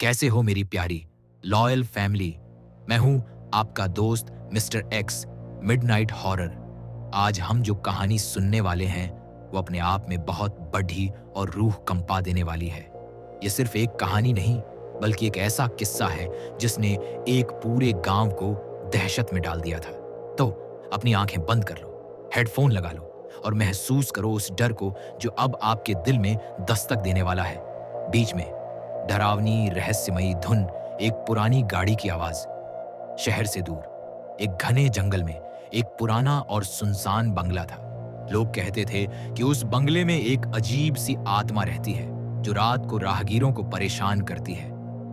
कैसे हो मेरी प्यारी लॉयल फैमिली। मैं हूं आपका दोस्त मिस्टर एक्स मिडनाइट हॉरर। आज हम जो कहानी सुनने वाले हैं वो अपने आप में बहुत बड़ी और रूह कंपा देने वाली है। ये सिर्फ एक कहानी नहीं बल्कि एक ऐसा किस्सा है जिसने एक पूरे गांव को दहशत में डाल दिया था। तो अपनी आंखें बंद कर लो, हेडफोन लगा लो और महसूस करो उस डर को जो अब आपके दिल में दस्तक देने वाला है। बीच में डरावनी रहस्यमयी धुन, एक पुरानी गाड़ी की आवाज, शहर से दूर एक घने जंगल में एक पुराना और सुनसान बंगला था। लोग कहते थे कि उस बंगले में एक अजीब सी आत्मा रहती है जो रात को राहगीरों को परेशान करती है।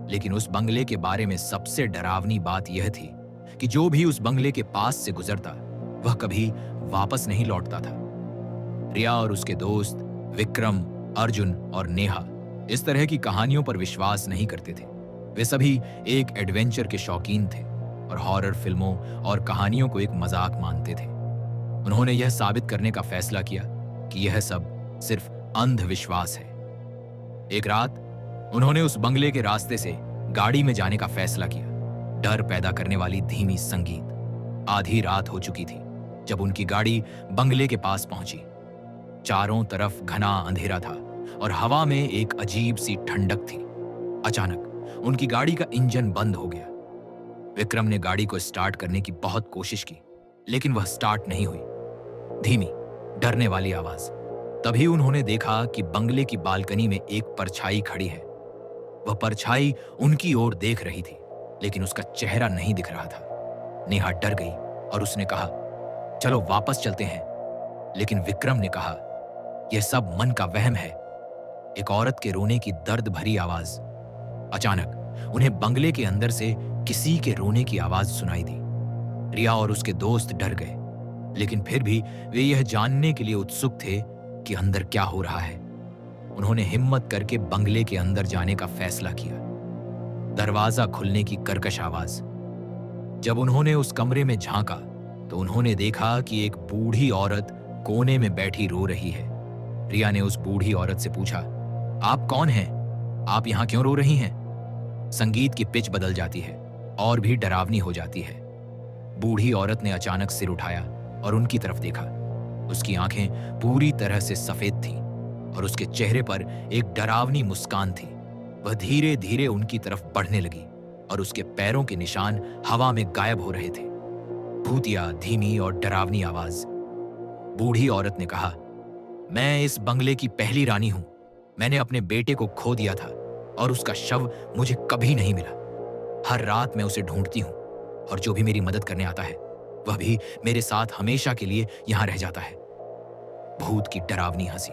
लेकिन उस बंगले के बारे में सबसे डरावनी बात यह थी कि जो भी उस बंगले के पास से गुजरता वह कभी वापस नहीं लौटता था। रिया और उसके दोस्त विक्रम, अर्जुन और नेहा इस तरह की कहानियों पर विश्वास नहीं करते थे। वे सभी एक एडवेंचर के शौकीन थे और हॉरर फिल्मों और कहानियों को एक मजाक मानते थे। उन्होंने यह साबित करने का फैसला किया कि यह सब सिर्फ अंधविश्वास है। एक रात उन्होंने उस बंगले के रास्ते से गाड़ी में जाने का फैसला किया। डर पैदा करने वाली धीमी संगीत। आधी रात हो चुकी थी जब उनकी गाड़ी बंगले के पास पहुंची। चारों तरफ घना अंधेरा था और हवा में एक अजीब सी ठंडक थी। अचानक उनकी गाड़ी का इंजन बंद हो गया। विक्रम ने गाड़ी को स्टार्ट करने की बहुत कोशिश की लेकिन वह स्टार्ट नहीं हुई। धीमी, डरने वाली आवाज। तभी उन्होंने देखा कि बंगले की बालकनी में एक परछाई खड़ी है। वह परछाई उनकी ओर देख रही थी लेकिन उसका चेहरा नहीं दिख रहा था। नेहा डर गई और उसने कहा, चलो वापस चलते हैं। लेकिन विक्रम ने कहा, यह सब मन का वहम है। एक औरत के रोने की दर्द भरी आवाज। अचानक उन्हें बंगले के अंदर से किसी के रोने की आवाज सुनाई दी। रिया और उसके दोस्त डर गए लेकिन फिर भी वे यह जानने के लिए उत्सुक थे कि अंदर क्या हो रहा है। उन्होंने हिम्मत करके बंगले के अंदर जाने का फैसला किया। दरवाजा खुलने की कर्कश आवाज। जब उन्होंने उस कमरे में झांका तो उन्होंने देखा कि एक बूढ़ी औरत कोने में बैठी रो रही है। रिया ने उस बूढ़ी औरत से पूछा, आप कौन हैं? आप यहां क्यों रो रही हैं? संगीत की पिच बदल जाती है और भी डरावनी हो जाती है। बूढ़ी औरत ने अचानक सिर उठाया और उनकी तरफ देखा। उसकी आंखें पूरी तरह से सफेद थीं और उसके चेहरे पर एक डरावनी मुस्कान थी। वह धीरे धीरे उनकी तरफ बढ़ने लगी और उसके पैरों के निशान हवा में गायब हो रहे थे। भूतिया, धीमी और डरावनी आवाज। बूढ़ी औरत ने कहा, मैं इस बंगले की पहली रानी हूं। मैंने अपने बेटे को खो दिया था और उसका शव मुझे कभी नहीं मिला। हर रात मैं उसे ढूंढती हूं और जो भी मेरी मदद करने आता है वह भी मेरे साथ हमेशा के लिए यहां रह जाता है। भूत की डरावनी हंसी।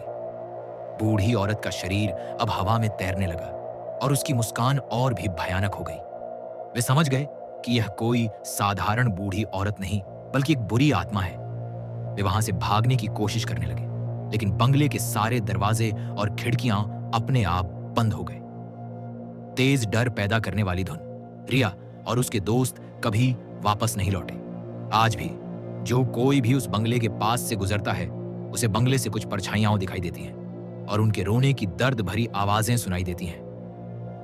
बूढ़ी औरत का शरीर अब हवा में तैरने लगा और उसकी मुस्कान और भी भयानक हो गई। वे समझ गए कि यह कोई साधारण बूढ़ी औरत नहीं बल्कि एक बुरी आत्मा है। वे वहां से भागने की कोशिश करने लगे लेकिन बंगले के सारे दरवाजे और खिड़कियां अपने आप बंद हो गए। तेज डर पैदा करने वाली धुन। रिया और उसके दोस्त कभी वापस नहीं लौटे। आज भी जो कोई भी उस बंगले के पास से गुजरता है उसे बंगले से कुछ परछाइयां दिखाई देती हैं और उनके रोने की दर्द भरी आवाजें सुनाई देती हैं।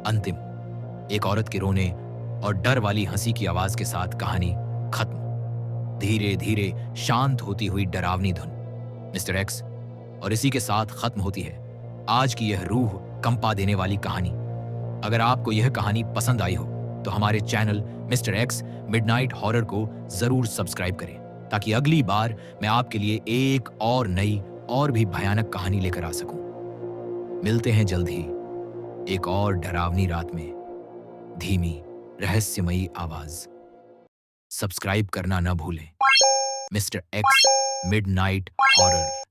अंतिम, एक औरत के रोने और डर वाली हंसी की आवाज के साथ कहानी खत्म। धीरे धीरे शांत होती हुई डरावनी धुन मिस्टर एक्स और इसी के साथ खत्म होती है आज की यह रूह कंपा देने वाली कहानी। अगर आपको यह कहानी पसंद आई हो तो हमारे channel mister x midnight horror को जरूर सब्सक्राइब करें ताकि अगली बार मैं आपके लिए एक और नई और भी भयानक कहानी लेकर आ सकूं। मिलते हैं जल्द ही एक और डरावनी रात में। धीमी रहस्यमयी आवाज। सब्सक्राइब करना न भूलें। Mister x midnight horror.